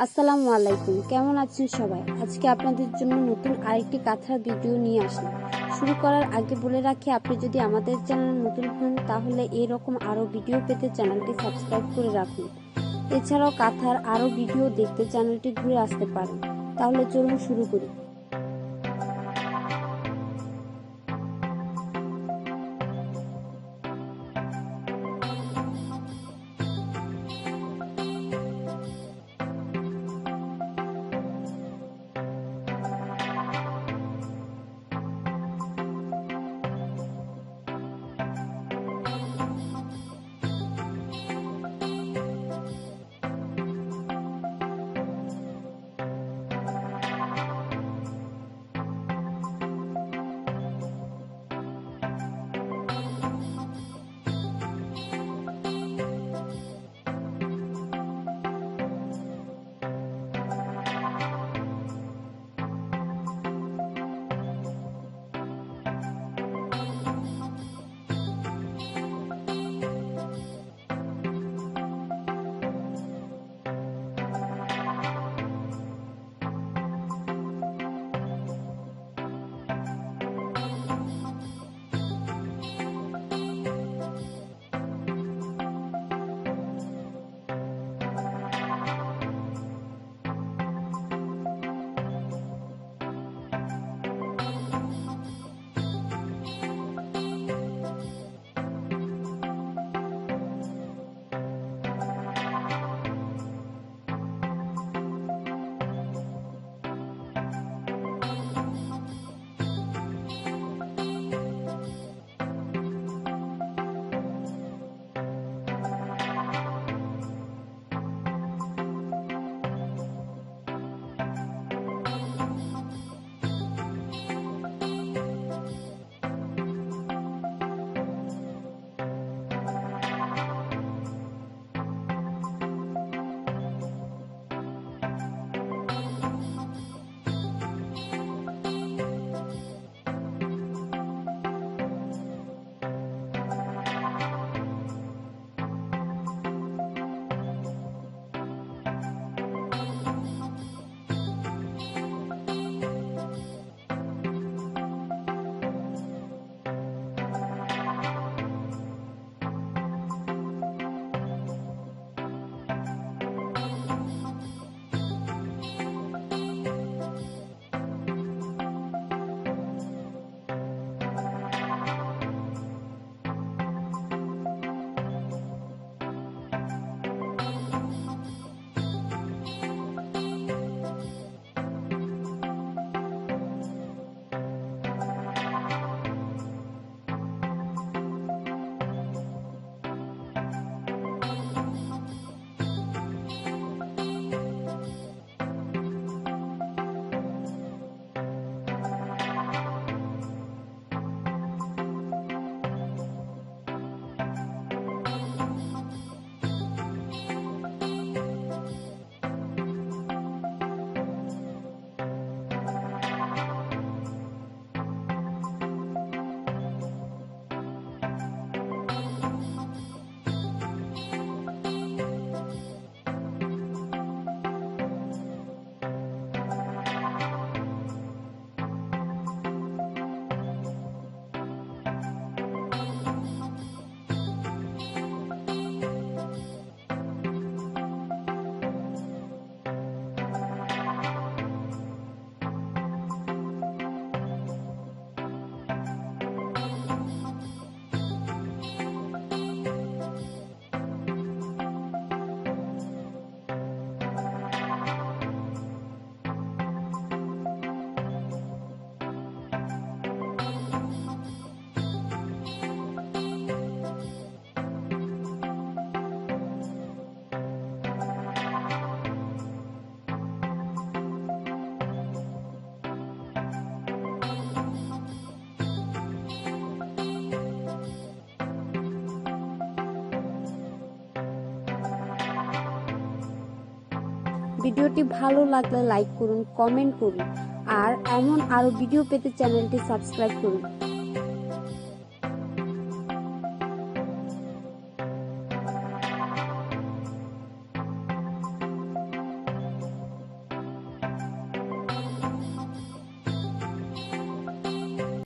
আসসালামু আলাইকুম, কেমন আছেন সবাই? আজকে আপনাদের জন্য নতুন আরেকটি কাঁথার ভিডিও নিয়ে আসলাম। শুরু করার আগে বলে রাখি, আপনি যদি আমাদের চ্যানেলে নতুন হন তাহলে এরকম আরও ভিডিও পেতে চ্যানেলটি সাবস্ক্রাইব করে রাখুন। এছাড়াও কাঁথার আরও ভিডিও দেখতে চ্যানেলটি ঘুরে আসতে পারেন। তাহলে চলুন শুরু করি। ভিডিওটি ভালো লাগলে লাইক করুন, কমেন্ট করুন আর এমন আরো ভিডিও পেতে চ্যানেলটি সাবস্ক্রাইব করুন।